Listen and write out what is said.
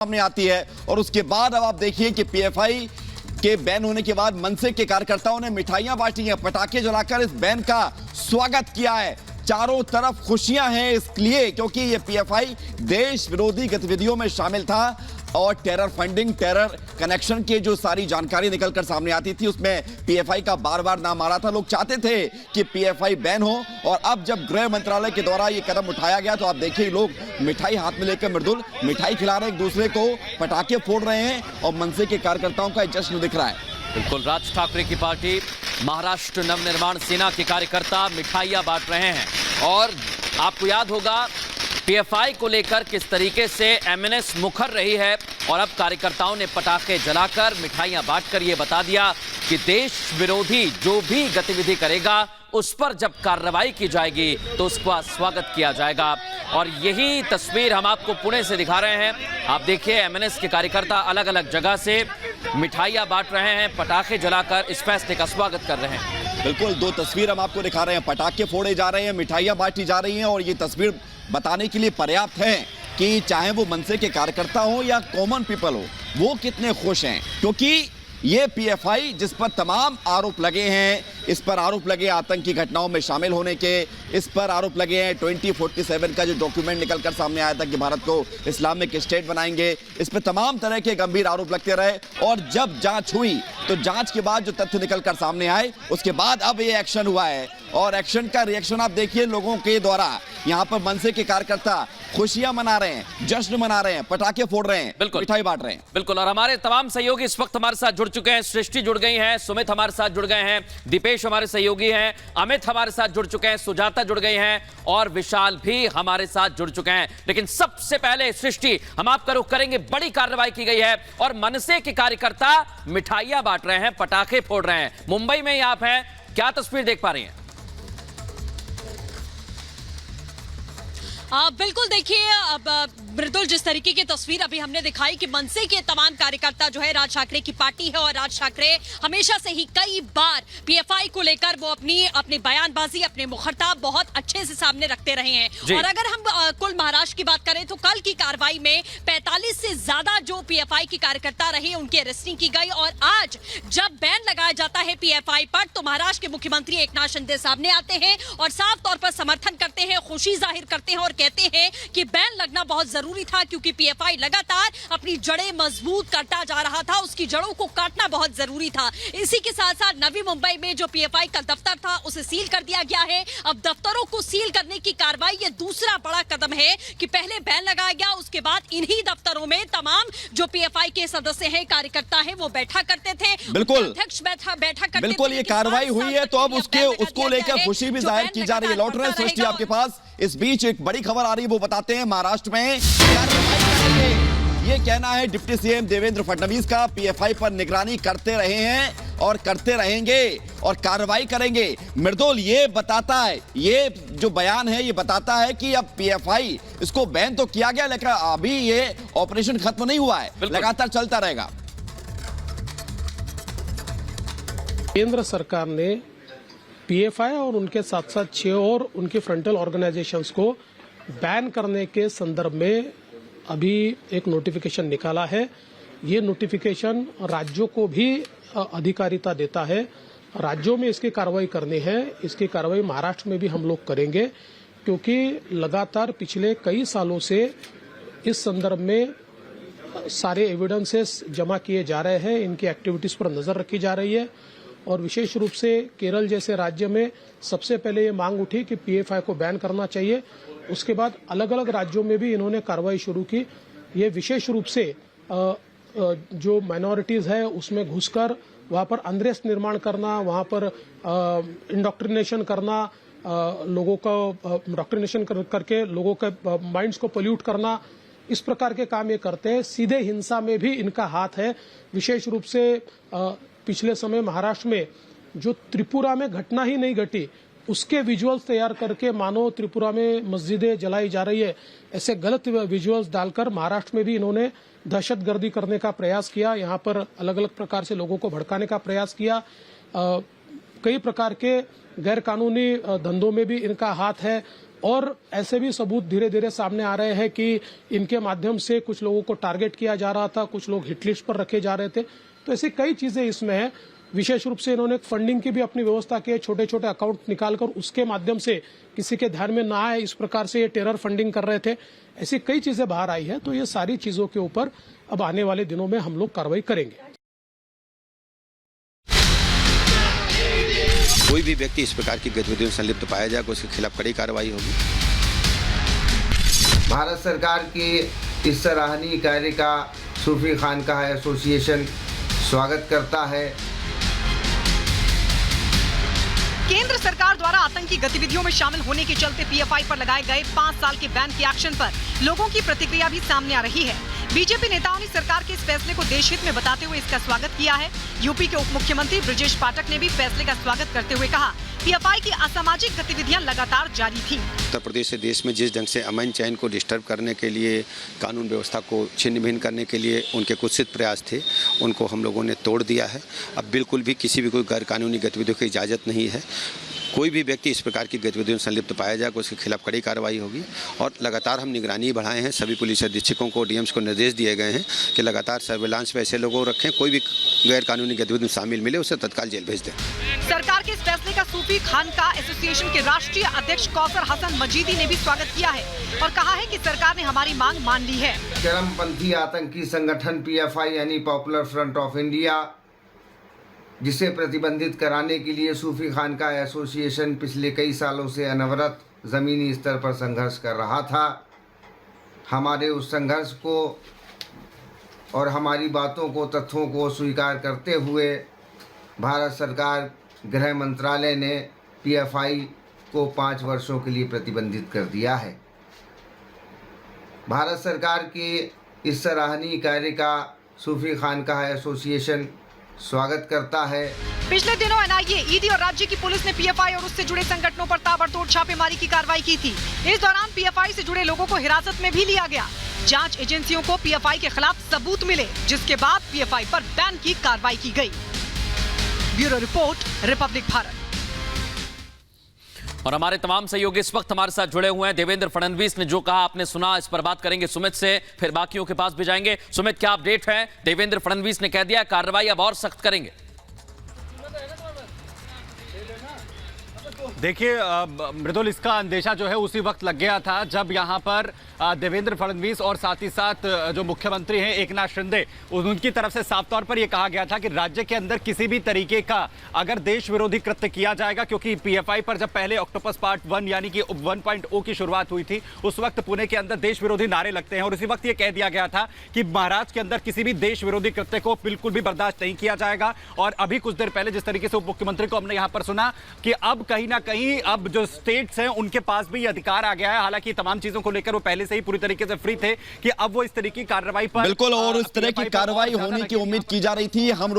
सामने आती है। और उसके बाद अब आप देखिए कि पीएफआई के बैन होने के बाद मनसे के कार्यकर्ताओं ने मिठाइयां बांटी हैं, पटाखे जलाकर इस बैन का स्वागत किया है। चारों तरफ खुशियां हैं इसलिए क्योंकि ये पीएफआई देश विरोधी गतिविधियों में शामिल था और टेरर फंडिंग, टेरर कनेक्शन की जो सारी जानकारी निकलकर सामने आती थी उसमें पीएफआई का बार बार नाम आ रहा था। लोग चाहते थे कि पीएफआई बैन हो और अब जब गृह मंत्रालय के द्वारा ये कदम उठाया गया तो आप देखिए लोग मिठाई हाथ में लेकर मृदुल मिठाई खिला रहे हैं एक दूसरे को, पटाखे फोड़ रहे हैं और मनसे के कार्यकर्ताओं का जश्न दिख रहा है। बिल्कुल, राज ठाकरे की पार्टी महाराष्ट्र नवनिर्माण सेना के कार्यकर्ता मिठाइयां बांट रहे हैं और आपको याद होगा पीएफआई को लेकर किस तरीके से एमएनएस मुखर रही है और अब कार्यकर्ताओं ने पटाखे जलाकर मिठाइयां बांटकर यह बता दिया कि देश विरोधी जो भी गतिविधि करेगा उस पर जब कार्रवाई की जाएगी तो उसका स्वागत किया जाएगा। और यही तस्वीर हम आपको पुणे से दिखा रहे हैं। आप देखिए एमएनएस के कार्यकर्ता अलग अलग जगह से मिठाइयां बांट रहे हैं, पटाखे जलाकर इस फैसले का स्वागत कर रहे हैं। बिल्कुल, दो तस्वीर हम आपको दिखा रहे हैं, पटाखे फोड़े जा रहे हैं, मिठाइयां बांटी जा रही हैं और ये तस्वीर बताने के लिए पर्याप्त है कि चाहे वो मनसे के कार्यकर्ता हो या कॉमन पीपल हो, वो कितने खुश हैं क्योंकि ये पीएफआई जिस पर तमाम आरोप लगे हैं, इस पर आरोप लगे आतंकी घटनाओं में शामिल होने के, इस पर आरोप लगे हैं 2047 का जो डॉक्यूमेंट निकलकर सामने आया था कि भारत को इस्लामिक स्टेट बनाएंगे, इस पर तमाम तरह के गंभीर आरोप लगते रहे। और जब जांच हुई तो जांच के बाद जो तथ्य निकलकर सामने आए उसके बाद अब ये एक्शन हुआ है और एक्शन का रिएक्शन आप देखिए लोगों के द्वारा। यहाँ पर मनसे के कार्यकर्ता खुशियां मना रहे हैं, जश्न मना रहे हैं, पटाखे फोड़ रहे हैं, मिठाई बांट रहे हैं। बिल्कुल, और हमारे तमाम सहयोगी इस वक्त हमारे साथ जुड़ चुके हैं। सृष्टि जुड़ गई हैं, सुमित हमारे साथ जुड़ गए हैं, दीपेश हमारे सहयोगी हैं, अमित हमारे साथ जुड़ चुके हैं, सुजाता जुड़ गई हैं और विशाल भी हमारे साथ जुड़ चुके हैं। लेकिन सबसे पहले सृष्टि, हम आपका रुख करेंगे। बड़ी कार्रवाई की गई है और मनसे के कार्यकर्ता मिठाइयां बांट रहे हैं, पटाखे फोड़ रहे हैं। मुंबई में ही आप हैं, क्या तस्वीर देख पा रही हैं? बिल्कुल, देखिए अब मृदुल, जिस तरीके की तस्वीर अभी हमने दिखाई कि मनसे के तमाम कार्यकर्ता जो है राज ठाकरे की पार्टी है और राज ठाकरे हमेशा से ही कई बार पीएफआई को लेकर वो अपनी बयानबाजी, अपने मुखरता बहुत अच्छे से सामने रखते रहे हैं। और अगर हम कुल महाराष्ट्र की बात करें तो कल की कार्रवाई में 45 से ज्यादा जो पीएफआई के कार्यकर्ता रहे उनकी अरेस्टिंग की गई और आज जब बैन लगाया जाता है पीएफआई पर तो महाराष्ट्र के मुख्यमंत्री एकनाथ शिंदे सामने आते हैं और साफ तौर पर समर्थन करते हैं, खुशी जाहिर करते हैं और कहते हैं कि बैन लगना बहुत जरूरी था क्योंकि पीएफआई लगातार अपनी जड़ें मजबूत करता जा रहा था, उसकी जड़ों को काटना बहुत जरूरी था। इसी के साथ साथ नवी मुंबई में जो पीएफआई का दफ्तर था उसे सील कर दिया गया है। अब दफ्तरों को सील करने की कार्रवाई ये दूसरा बड़ा कदम है कि पहले बैन लगाया गया, उसके बाद इन्हीं दफ्तरों में तमाम जो पीएफआई के सदस्य हैं, कार्यकर्ता हैं, वो बैठा करते थे। बिल्कुल, अध्यक्ष बैठा करते थे। बिल्कुल, ये कार्रवाई हुई है तो अब उसको लेकर खुशी भी जाहिर की जा रही है। लौट रहे हैं सृष्टि आपके पास। इस बीच एक बड़ी खबर आ रही है, वो बताते हैं। महाराष्ट्र में ये कहना है डिप्टी सीएम देवेंद्र फडणवीस का, पीएफआई पर निगरानी करते रहे हैं और करते रहेंगे और कार्रवाई करेंगे। मृदुल, ये बताता है, ये जो बयान है ये बताता है कि अब पीएफआई, इसको बैन तो किया गया लेकिन अभी ये ऑपरेशन खत्म नहीं हुआ है, लगातार चलता रहेगा। केंद्र सरकार ने पीएफआई और उनके साथ साथ 6 और उनके फ्रंटल ऑर्गेनाइजेशंस को बैन करने के संदर्भ में अभी एक नोटिफिकेशन निकाला है। ये नोटिफिकेशन राज्यों को भी अधिकारिता देता है, राज्यों में इसकी कार्रवाई करनी है। इसकी कार्रवाई महाराष्ट्र में भी हम लोग करेंगे क्योंकि लगातार पिछले कई सालों से इस संदर्भ में सारे एविडेंसेस जमा किए जा रहे हैं, इनकी एक्टिविटीज पर नजर रखी जा रही है और विशेष रूप से केरल जैसे राज्य में सबसे पहले ये मांग उठी कि पीएफआई को बैन करना चाहिए। उसके बाद अलग अलग राज्यों में भी इन्होंने कार्रवाई शुरू की। ये विशेष रूप से जो माइनॉरिटीज है उसमें घुसकर वहां पर अनरेस्ट निर्माण करना, वहां पर इंडोक्ट्रिनेशन करना, लोगों का इंडोक्ट्रिनेशन करके लोगों के माइंड्स को पोल्यूट करना, इस प्रकार के काम ये करते हैं। सीधे हिंसा में भी इनका हाथ है। विशेष रूप से पिछले समय महाराष्ट्र में जो त्रिपुरा में घटना ही नहीं घटी उसके विजुअल्स तैयार करके मानो त्रिपुरा में मस्जिदें जलाई जा रही है, ऐसे गलत विजुअल्स डालकर महाराष्ट्र में भी इन्होंने दहशतगर्दी करने का प्रयास किया। यहाँ पर अलग अलग प्रकार से लोगों को भड़काने का प्रयास किया। कई प्रकार के गैर कानूनी धंधों में भी इनका हाथ है। और ऐसे भी सबूत धीरे धीरे सामने आ रहे हैं कि इनके माध्यम से कुछ लोगों को टारगेट किया जा रहा था, कुछ लोग हिटलिस्ट पर रखे जा रहे थे। तो ऐसी कई चीजें इसमें है। विशेष रूप से इन्होंने फंडिंग की भी अपनी व्यवस्था की है, छोटे छोटे अकाउंट निकालकर उसके माध्यम से किसी के ध्यान में ना आए इस प्रकार से ये टेरर फंडिंग कर रहे थे। ऐसी कई चीजें बाहर आई है। तो ये सारी चीजों के ऊपर अब आने वाले दिनों में हम लोग कार्रवाई करेंगे। कोई भी व्यक्ति इस प्रकार की गतिविधियों में संलिप्त पाया जाएगा उसके खिलाफ कड़ी कार्रवाई होगी। भारत सरकार के इस सराहनीय कार्य का सूफी खानकाह एसोसिएशन स्वागत करता है। केंद्र सरकार द्वारा आतंकी गतिविधियों में शामिल होने के चलते पीएफआई पर लगाए गए 5 साल के बैन के एक्शन पर लोगों की प्रतिक्रिया भी सामने आ रही है। बीजेपी नेताओं ने सरकार के इस फैसले को देशहित में बताते हुए इसका स्वागत किया है। यूपी के उप मुख्यमंत्री ब्रजेश पाठक ने भी फैसले का स्वागत करते हुए कहा, पीएफआई की असामाजिक गतिविधियां लगातार जारी थी। उत्तर प्रदेश से देश में जिस ढंग से अमन चैन को डिस्टर्ब करने के लिए, कानून व्यवस्था को छिन्न भिन्न करने के लिए उनके कुत्सित प्रयास थे, उनको हम लोगों ने तोड़ दिया है। अब बिल्कुल भी किसी भी कोई गैर कानूनी गतिविधियों की इजाज़त नहीं है। कोई भी व्यक्ति इस प्रकार की गतिविधियों में संलिप्त पाया जाएगा उसके खिलाफ कड़ी कार्रवाई होगी। और लगातार हम निगरानी बढ़ाए हैं। सभी पुलिस अधीक्षकों को, डीएम्स को निर्देश दिए गए हैं कि लगातार सर्विलांस पे ऐसे लोगों को रखें, कोई भी गैर कानूनी गतिविधि में शामिल मिले उसे तत्काल जेल भेज दें। सरकार के इस फैसले का सूफी खानकाह एसोसिएशन के राष्ट्रीय अध्यक्ष कौसर हसन मजीदी ने भी स्वागत किया है और कहा है कि सरकार ने हमारी मांग मान ली है। चरमपंथी आतंकी संगठन पीएफआई यानी पॉपुलर फ्रंट ऑफ इंडिया, जिसे प्रतिबंधित कराने के लिए सूफी खानकाह एसोसिएशन पिछले कई सालों से अनवरत ज़मीनी स्तर पर संघर्ष कर रहा था। हमारे उस संघर्ष को और हमारी बातों को, तथ्यों को स्वीकार करते हुए भारत सरकार गृह मंत्रालय ने पीएफआई को 5 वर्षों के लिए प्रतिबंधित कर दिया है। भारत सरकार के इस सराहनीय कार्य का सूफी खानकाह एसोसिएशन स्वागत करता है। पिछले दिनों एनआईए, ईडी और राज्य की पुलिस ने पीएफआई और उससे जुड़े संगठनों पर ताबड़तोड़ छापेमारी की कार्रवाई की थी। इस दौरान पीएफआई से जुड़े लोगों को हिरासत में भी लिया गया। जांच एजेंसियों को पीएफआई के खिलाफ सबूत मिले, जिसके बाद पीएफआई पर बैन की कार्रवाई की गई। Bureau report, Republic Bharat. और हमारे तमाम सहयोगी इस वक्त हमारे साथ जुड़े हुए हैं। देवेंद्र फडणवीस ने जो कहा आपने सुना, इस पर बात करेंगे सुमित से, फिर बाकियों के पास भी जाएंगे। सुमित, क्या अपडेट है? देवेंद्र फडणवीस ने कह दिया कार्रवाई अब और सख्त करेंगे। देखिए मृदुल, इसका अंदेशा जो है उसी वक्त लग गया था जब यहां पर देवेंद्र फडणवीस और साथ ही साथ जो मुख्यमंत्री हैं एकनाथ शिंदे, उनकी तरफ से साफ तौर पर यह कहा गया था कि राज्य के अंदर किसी भी तरीके का अगर देश विरोधी कृत्य किया जाएगा, क्योंकि पीएफआई पर जब पहले ऑक्टोपस पार्ट 1 यानी कि 1.0 की शुरुआत हुई थी, उस वक्त पुणे के अंदर देश विरोधी नारे लगते हैं और उसी वक्त यह कह दिया गया था कि महाराष्ट्र के अंदर किसी भी देश विरोधी कृत्य को बिल्कुल भी बर्दाश्त नहीं किया जाएगा। और अभी कुछ देर पहले जिस तरीके से उप मुख्यमंत्री को हमने यहां पर सुना कि अब कहीं ना कहीं अब जो स्टेट्स हैं उनके पास भी अधिकार आ गया है। हालांकि तमाम चीजों को लेकर वो पहले से ही पूरी तरीके से फ्री थे कि अब वो इस तरह की कार्रवाई पर बिल्कुल, और इस तरह की कार्रवाई होने की उम्मीद की जा रही थी। हम रुक